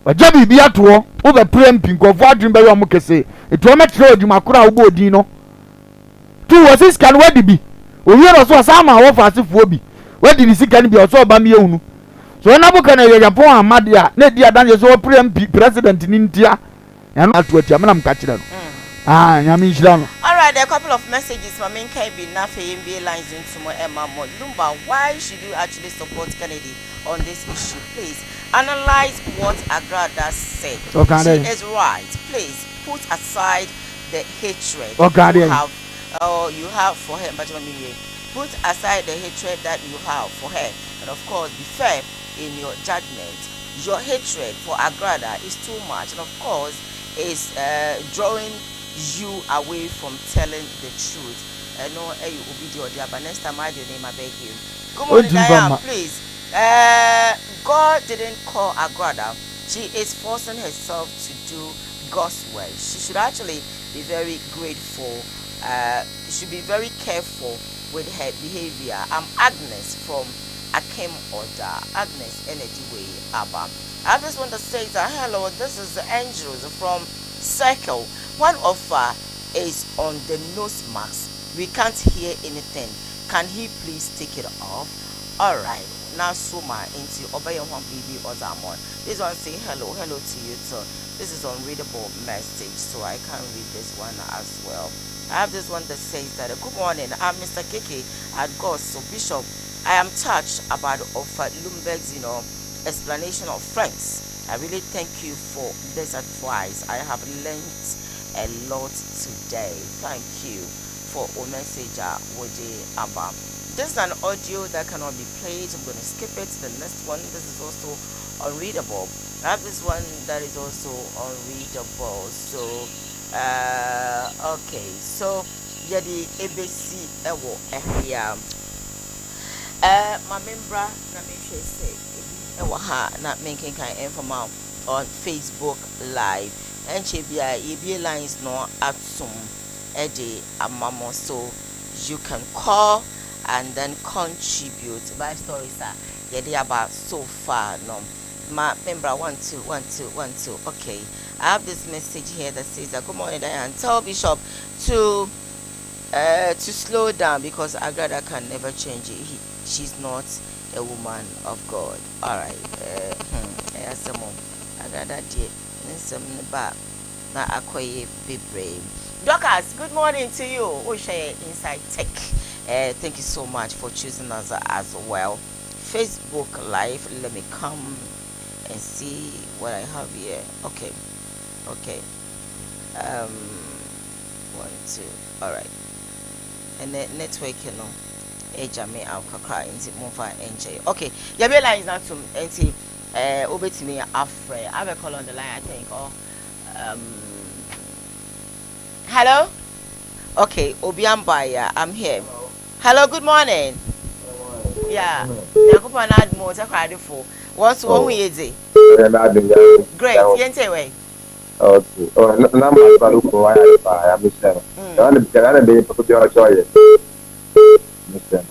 waja bibi ato wo be prempi ngofu adwuma be yo mo kese eto me kire adwuma kora wo bodin no tu wasi scan wadi bi owie no so sama wo fasefuo bi wadi ni sika ni bi o so ba me ehunu so na buka na ye Japan amadia na di adan so prempi president ni ntia ya no atu atia me na mka kire no nyami nshira no. All right, there are a couple of messages. Mama can be nafe MBA lines into my Emma Lumba. Why should you actually support Kennedy on this issue? Please analyze what Agrada said. Okay, she is right. Please put aside the hatred you have for her. But put aside the hatred that you have for her, and of course, be fair in your judgment. Your hatred for Agrada is too much, and of course, is drawing you away from telling the truth. No, you obedient, but next time I do name, I beg you. Come on, Diane, please. God didn't call Agrada. She is forcing herself to do God's work. She should actually be very grateful. She should be very careful with her behavior. I'm Agnes from Akem Order. Agnes Energy Way, Abba. I have this one that says, hello, this is the Angels from Circle. One of is on the nose mask. We can't hear anything. Can he please take it off? All right. Now Suma into Obey one baby or Zamon. This one say hello to you too. This is unreadable message, so I can't read this one as well. I have this one that says that good morning. I'm Mr. Keke at God. So Bishop, I am touched about Lumberg's explanation of friends. I really thank you for this advice. I have learned a lot today. Thank you for a message with Abba. This is an audio that cannot be played. I'm going to skip it to the next one. This is also unreadable. I have this one that is also unreadable. So okay, so the ABC ewo my member na me say ewo ha na making kind informal on Facebook Live. And EBA lines no atum ede amamo, so you can call and then contribute by stories about so far no my member 121212. Okay, I have this message here that says good morning Diane, tell Bishop to slow down because Agrada can never change it. She's not a woman of God. All right, Agrada dear. Na akoye bebre. Doctors, good morning to you. Oshaye Inside Tech. Thank you so much for choosing us as well. Facebook Live. Let me come and see what I have here. Okay. 1, 2. All right. And the network, Ejame Alkaka into Mofa NJ. Okay. Your line is not to NT. Over to me after I have a call on the line, I think. Hello? Okay, Obiambaya, I'm here. Hello, good morning. Yeah, Yakupa nad more to cry for. What's wrong with you? Great, yente way. Okay. Oh, number baruko I understand. I'm be put your choice. Understand.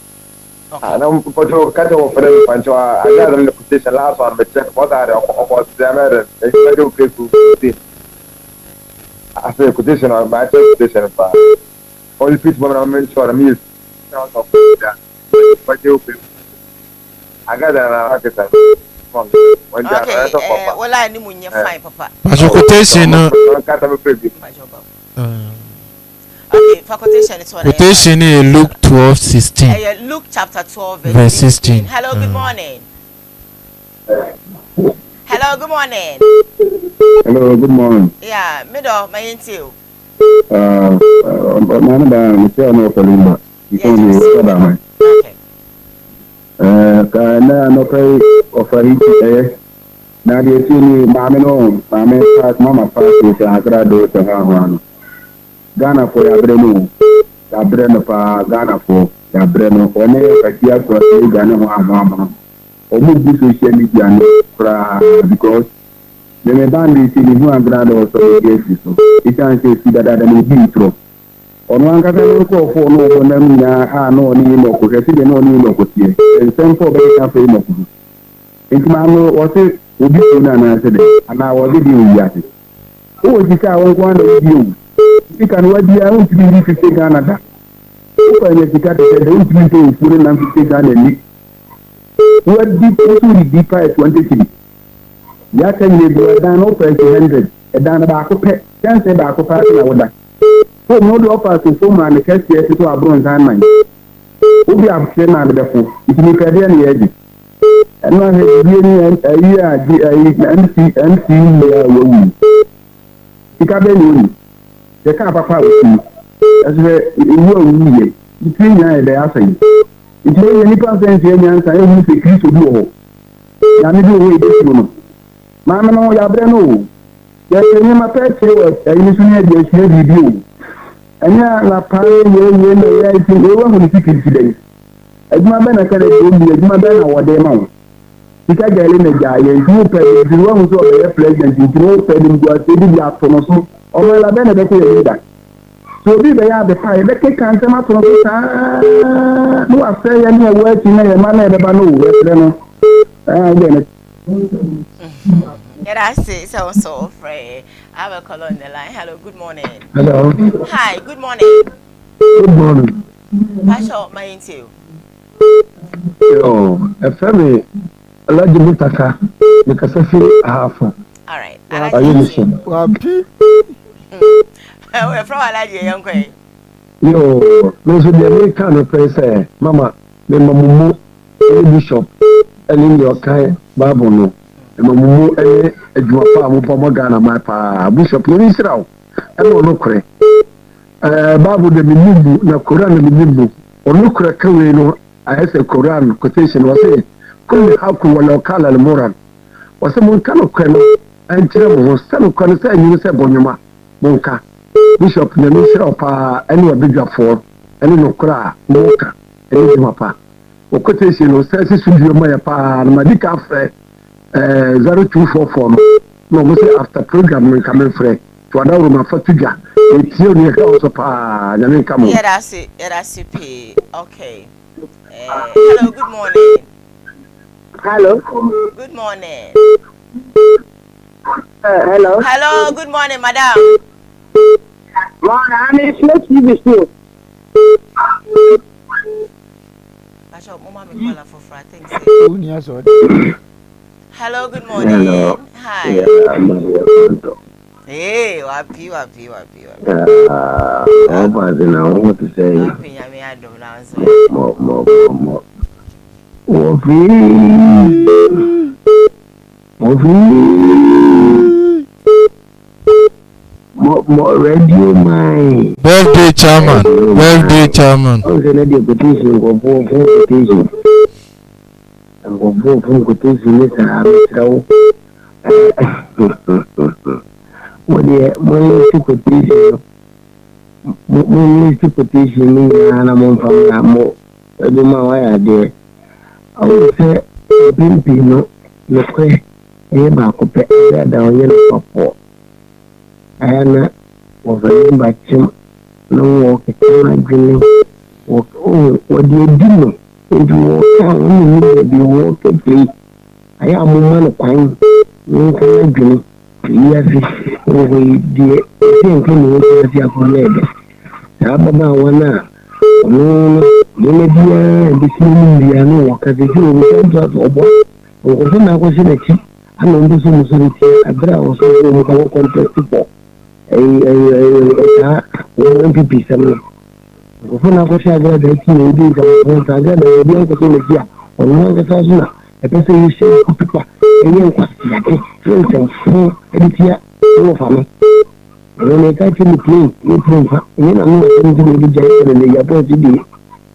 And I'm put your cut off for the punch. I got a position last one, but check what are of the American. I say position on my position. Only people are meant for a meal. But you I got an architect. Okay, well, I knew when you fine, Papa. But your quotation, okay, for quotation, it's what quotation is Luke 12:16. Luke chapter 12, verse 16. Hello, good morning. Hello, good morning. Hello, good morning. Yeah, middle, my into. Okay. Kana no pay offer na dia sini mame pas mama pas ke agrado te hawan Ghana for ya breno pa Ghana for ya breno one ka kia ko Ghana ho amama o mu bi social media no pra because the band sini ho agrado so yes so it can say si dada ni intro ono anga ko fo no na nya no ni no ko ke si no ni no ko tie en tempo be ka fe no ko Intimano was it would be na said, and I was doing yet. Oh, you can't want to do. You can what you are to be 50 Canada. Open your ticket, the ultimate is putting on 50 Canada. What deep also deeper at 23. That can you go down over 100, a down about a pet, can't say about a party or that. So, no offers to so many cases to our bronze and mine. Who be upset now, therefore, if you can any edge. And I had really a year, MC, Ticabelli. The Capa, as we between the assay. It's very any person saying, I will be Chris to do. Yamidu, wait this woman. Mamma, no, Yabrano. There's a name of pet, I initially had review. And now, La Pari, I think they were going to see today. As my man, I can't do as my man or their mouth. Because I am a guy, and you pay the one who saw the president, you know, pending your city after so, or well, I better that. So, be they are the fire, they can't come up from the no, I say, any words in a manner of a Yeah, I say so afraid. I have a call on the line. Hello, good morning. Hello. Hi, good morning. Good morning. Pastor, my into. Oh, a family. Alaji Mutaka, the Casafi half. All right. Are you listening? We're from Alaji, young quay. Yo, those with the American place, Mama, the Mamumu, Bishop, and in your kind, Babono, and Mamumu, a Juapa, Mupamagana, my pa, Bishop, Minister, and no cray. Babu the Minibu, na Koran Minibu, or no crack, I say Koran quotation was it. Kule haku walokala lemoran wase munkano kweno enchire mo sanu kwano se anyi se bonyuma monka bishop na mi sira pa eni obidwafo eni nokra monka eni jumapa okoteshi no se studio ma ya pa na madika afre 0244 no mo se after program no come free to adawo ma fatuga etio ni ka so pa na mi kamo yeah that's it okay hello good morning. Hello. Good morning. Hello. Hello, good morning, madam. Morning, I'm in Slow TV still. Hello, good morning. Hello. Hi. Yeah, hey, wapi. What to say? More. More radio my birthday chairman. I was in a petition for petition. And for petition is when you petition mo petition ni na mo fam mo ebi ma wa ya de awu se bimbi no no kwe e ba ko pe da o ye no popo ana wo ve ba chim no wo ke na gini wo de dino ndu wo ka ni bi wo ke pe aya mo ma no kwan ni ka na gini ya fi wo de nke ni wo ti afọ na ede ababa wana no ne dia bisimi dia no wakazi o ntwa obo o so na ko se neki ana ndo so musori ti abra o so mo ka ko contest po ta o MPP sam o so na ko se agra da ti o di ka ko ta ga da dia ko se neki o no ga sa suna e pe se yi se ko pa e yen kwa ya ke so so fu e ti ya o fa mo ne ka ti ni play fa ni na mo ko ni di ja ne ya po ti di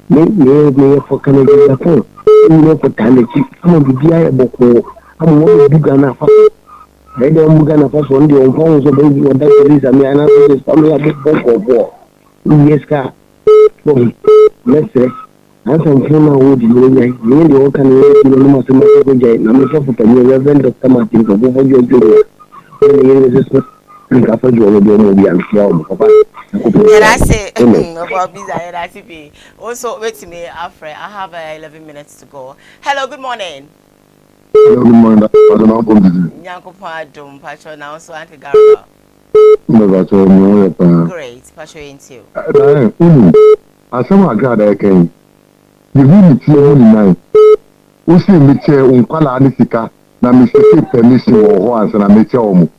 ne fo kan di da po ni ko ta ne ki mo bi ya boko amo mo bi ga na fa e de mo ga na fa so ndi on fa so be o da ti sa mi ana so so mi ya boko ni yeska bo mese an san funa wodi ne ni de o kan ni ni mo so mo ko ja na me so fu ta ni reverend Dr. Martin ko bo jo ni ni so nka fa jo de mo bi an fia o papa yeah, I say also wait me after I have 11 minutes to go. Hello, good morning. Hello, good morning. I don't know how to Nyanko Padum Pacho now so Uncle Garba. Great, Pacho into you. Asama agada eken. The room is here only nine. Usi miche unkwala anisika na mistake permission or once na miche omu.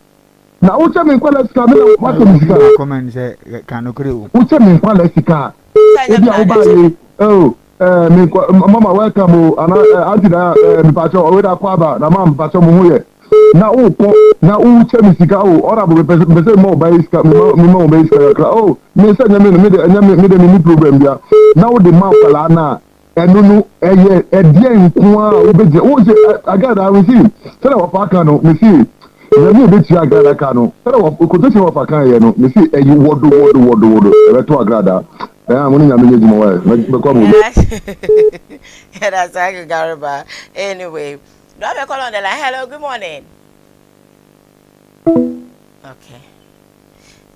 Na ucha minkwala sika mina wato misika. Comment say kanokure o. Ucha minkwala sika. Ebi aubaye. Oh, mama welcome o. Ana anti na mipacho oweda kwaba na mama mipacho muhuye. Na upo na ucha misika o. Ora bo pese mo baye sika mo baye sika. Oh, me say nyame ni problem dia. Na o de ma kwala na enunu eye edie nko a obeje. O se agada we see. Say wa paka no me see. Yemi beti agrada kanu. Tell what quotation of akan ye no. Me see you wodo. E to agrada. Amuni nyame nyeji mo wa. Me ko mo. Yeah, that's like Garba. Anyway, do I have a call on the line? Hello, good morning. Okay.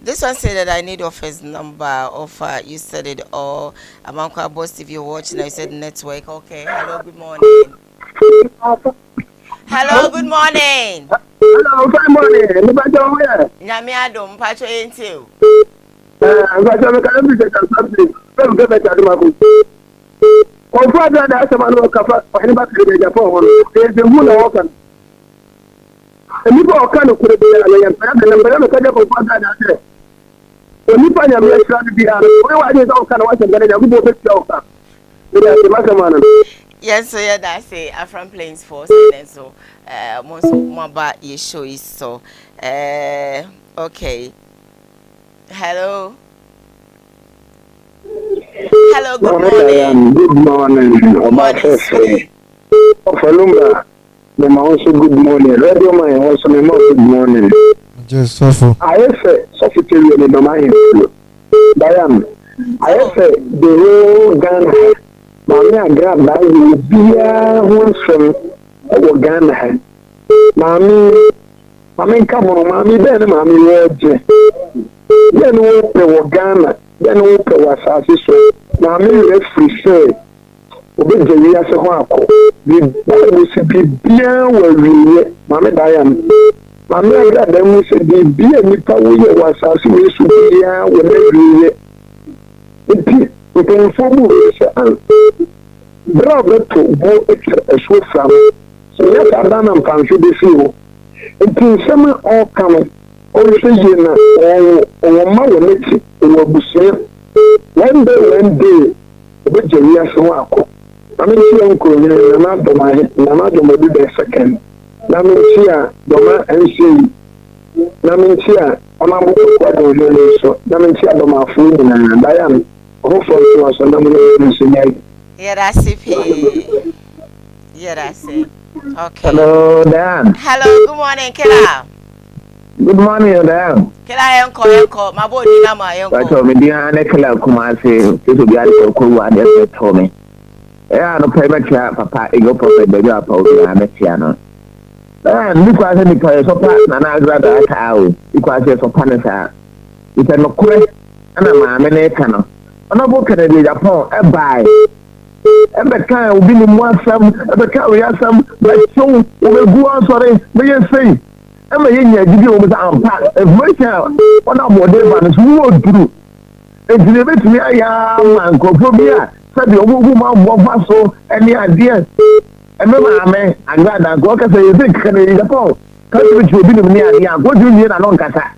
This one said that I need office number. Offer you said it all. Amanko boss if you're watching, I said network. Okay. Hello, good morning. Hello, good morning. Hello, good morning. Nibajo where? Nyame adom pacho enti. Nibajo me kan bi se kan something. Dem ge beta de mako. Ko fa da da sama no ka fa ni ba ke de Japan ho. De hu na wo kan. Ni ba kan ko de ya ya pa da number me ka de ko fa da da se. Ni pa nya me sha bi ya. Ko wa de so kan wa se gare da ku bo be ti o ka. Ni da se ma sama na. Yes, so yeah, that's it. I'm from Plains Force, and so most of my about your show is so. Okay. Hello. Hello. Good morning. Good morning. Good morning. Falumba. Me ma also good morning. Radio man also me more good morning. Just suffer. I say secretary ni no man. Bayam. I say the whole Ghana. Mami agrada ba yi bia ho nsem o Ghana ha. Mami nka mo mami be na mami weje. Ye no pe wo Ghana, ye no pe wa sase so. Mami we free say obi je ya se ho akọ. Bi wo se bia wa wiye. Mami da ya. Mami agrada mu se bia nipa wo ye wa sase we so bia wo na wiye. Enti o formu se bravo to bo so from so yes adana mpanhwe de fi ho enti sema all come o se ye na o ma wo meti o abusia one day o je wi aso akọ na me ti enko ni na do ma bi be second na me ti a do ma nsi na me ti a ona mo ko do le so na me ti a do ma fu ni na da ya me o fo to so na mo ni se nyai. Yeah, that's it. Yeah, that's it. Okay. Hello, Dan. Hello, good morning, Kela. Good morning, there. Can I call my body number? I told me, dear, I can't come and say, this will be a Koowaa, they told me. Yeah, no payment, papa, you go for the job of the piano. And because any place of partner, and I'd rather cow, because there's a panasa. It's a no quest, and a man, and a cannon. I'm not looking at it upon a buy. And the car will be in one some, and the car will have some, but so will go on, sorry, may you say. I'm a young give you with our pack. If my child, one of what they want is wood through. It's a bit me, I am, Kophobia, said the old woman, what so, any idea. And remember, I'm glad that God can say, you think, can you go? Country will be near the young, what you need alone, Cassa.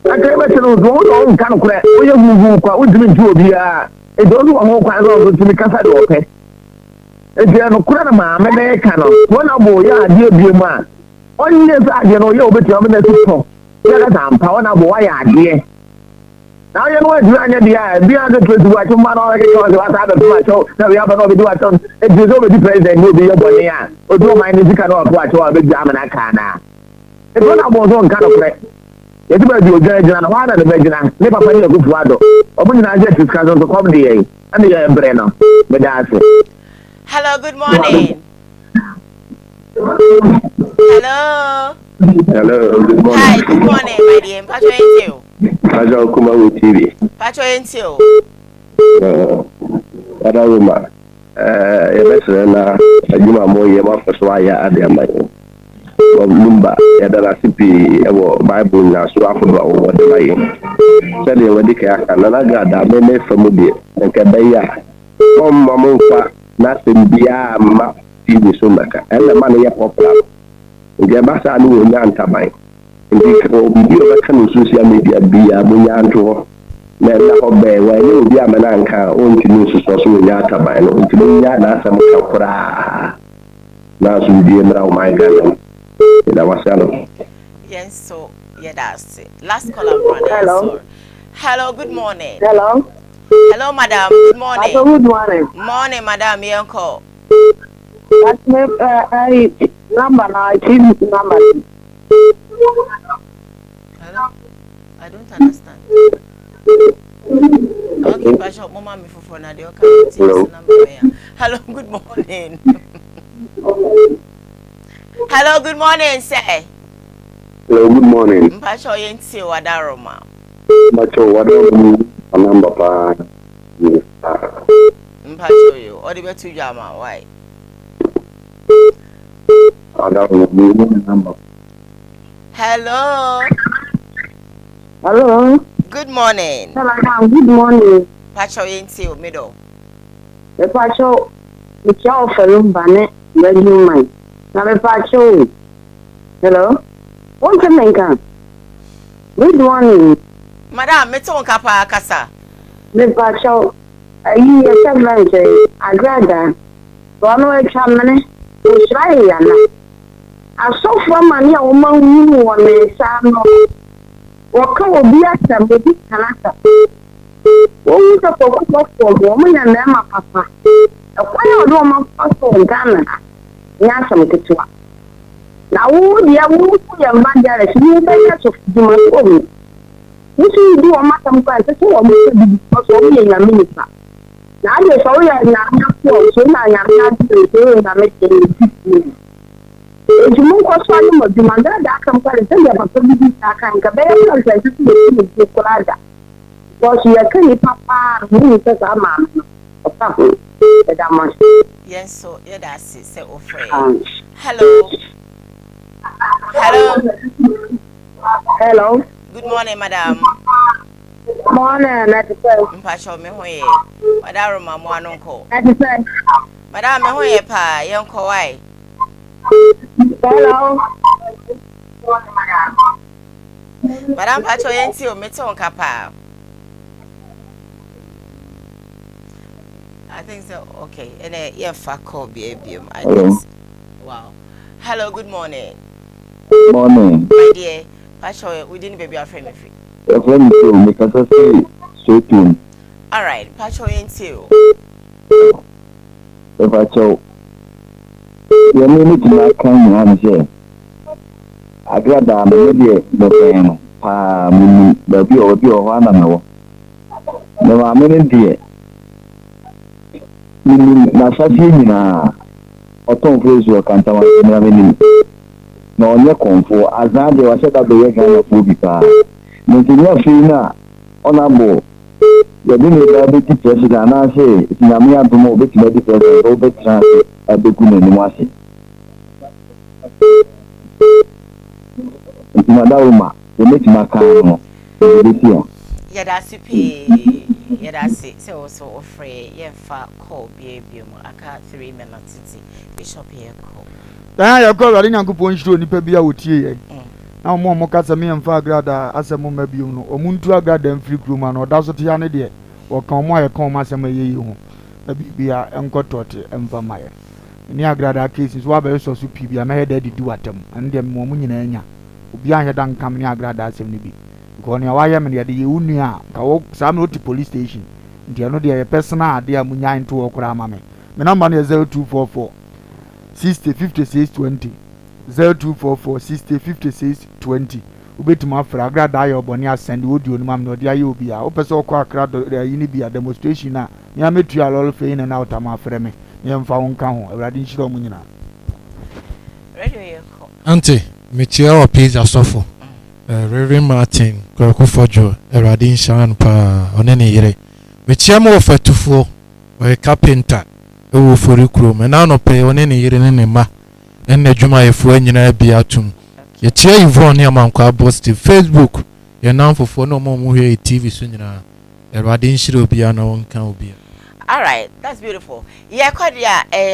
I can't let you know, don't kind of crack. We have moved, what would you do? It doesn't want quite long to be Cassa, okay? If you are no credible, man, I cannot. One of your dear man. On yes, I know you'll be trouble. Yes, I'm power now, boy, idea. Now you know what you are beyond the truth. What you man already told you what happened to my show. Now we have another do it on. It is over the president, will be your boy. Or do mind if you cannot watch all the jam and I can. It's one of those kind of play. It's about your judge and one of the Virgin. Never find a good water. Open I just discuss on the comedy and the Brenner. But that's it. Hello, good morning. Hello. Hello, good morning. Hi, good morning, my dear. Patro into you. Patro KUMAWOOD TV. Patro into you. Ada Roma. Yebesena adwuma mo ye ma faso aya ade amai. Lumba ya dala sipi ewo Bible na so afodo awo de mai. Sele wadi ka aka na ga da me famudi nke beya. Mo fa na simbia ma TV so maka. Ele ma ya popular. Nge basa anu wo nya ntaban. Ndi ko bibi o baka no social media bia mo nya nto. Na na obe wa ni obi amana nka o ntinu so so nya ntaban no ntinu nya na asam ka kura. Na so bi mra o my god. Ina wasalo. Yes, so yeah, that's it. Last caller, brother. Hello. Hello, good morning. Hello. Hello, madam. Good morning. Good morning. Morning, madam. Yanko. That's my number now. It's number. Hello? I don't understand. Okay, Bishop, Mama, me for now. Hello, good morning. Hello, good morning, sir. Hello, good morning. Bishop, Yenti Wadaroma. Macho wadu number pa. Bishop, you. Or the better jama, why? Hello. Hello. Good morning. Hello, good morning. Pacho Yenti middle. The Pacho, the chow for Lumbane, very human. Now the Pacho. Hello. What's the maker? Good morning. Madam, meton kapa kasa. The Pacho, you are seven, I grada. One way chamane, it's right. I saw from money a woman who won a son. Waka will be at them with this character. What was a focus for woman and them, papa? A quiet woman for Ghana. Yasam Kitua. Now, dear, who put your man there as you better of the home. You should do a matter of price, so I'm only in a minute. Now, you're sorry, I'm not so now I am not doing a mistake. If you move on, you demand that come for the same opportunity. I can't get better to the Colada. Because you are canny papa, who is a man. Yes, so yeah, that's it. Say, hello. Hello. Hello. Good morning, madam. Morning, Mpacho me hoye. Madam Mama Wanonko. Madam, me hoye pa, yanko why? hello. Madam Pacho Yenti o meton kapa. I think so. Okay. And yeah, call baby. I think. Wow. Hello, good morning. Morning. My dear, Pacho, we didn't baby our friend. Your friend too, because I say straight in. All right, Pacho Yenti. If I show you need to not come on here. agrada me de no pen pa mi baby obi o hwa na me ma me de mi na sasi nyina oton praise o kanta wa na me ni na onye konfo azade wa seta be ye Ghana fo bi pa me ti na fi na onabo ya bi me da be ti president na say nyame adomo obi ti be president obi transfer abeku na ni mo ase Madama, the make my car no. Yadasi pay, Yadasi, so afraid, fa call baby, aka 3 minutes, Bishop here call. Then I call Radina Kupon show ni pebia utie. Now more mokasa me and Fagrada as a mumma buno, or Muntua garden free room and or that's what he had there, or come why I come as a may you. The Bibia and got taught and Vamire. Near grada cases, why so superior, I made daddy do at them, and them Momunia. Obian had done come near grada 70. Because near Wyam and the Unia, some police station. They are not their personal, they are Munya into Okramame. My number is 0244 60 56 20. 0244 60 56 20. Ubet my fragra die or bonia send wood you, Mam, no, dear you be a opeso crowd, there you be a demonstration now. Near me to your all fame and out of my frame. Near found count, a radish Romina. Auntie. Metia wa pizza sofo. Reverend Martin Kwakufojo Eradin Shan pa onene yire. Metia mo fatufo o carpenter e wo forikro me na no pe onene yire ne ma. Enne dwuma yefu anyina bia atum. Yetia Yvonne ya mankwa post Facebook. Ye nan fofo no mo hwe TV so nyina. Eradin shiro bia na wonka obia. All right, that's beautiful. Yeah,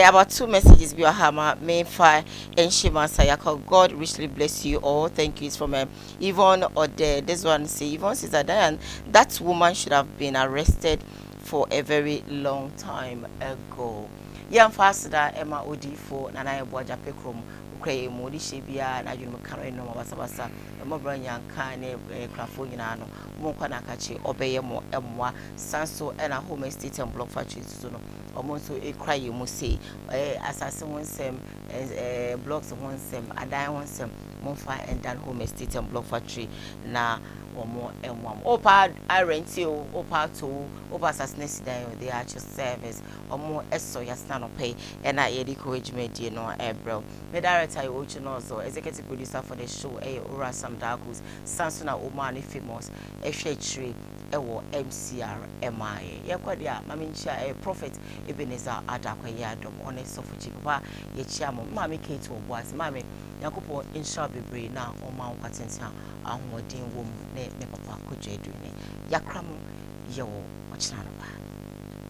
about 2 messages. Be hammer, main fire, and Shima Sayako. God richly bless you all. Thank you. It's from Yvonne or this one. Say Yvonne says that woman should have been arrested for a very long time ago. Young faster Emma Odifo Nana Boja Pekrom. Ukray Modi Shibia na Jun Karen no Basabasa, Mobranya Kane Crafoniano, Monkanakachi, Obeyemo Emwa, Sanso and a home estate and block factory to know. Almost a cry you must say, assassin one sem, blocks one sem, a die one sem, Monfa and then home estate and block factory na or more M1. Opa, I rent you, Opa to Opa assassination, the actual service, or more eso yasano pay, and I encourage me, dear no April. The director, also executive producer for the show, Ura Sam Darkus, Sansona Omani famous, a shade tree. Ewo MCR MI yakwadia mamincha prophet Ebenezer Adakwaya dom one sofuchi papa ye chiamo mami Kate Obuas mami yakopo insha bebre na oma kwatentia ahodin wom ne papa kodwe adune yakramu yewo ochina no ba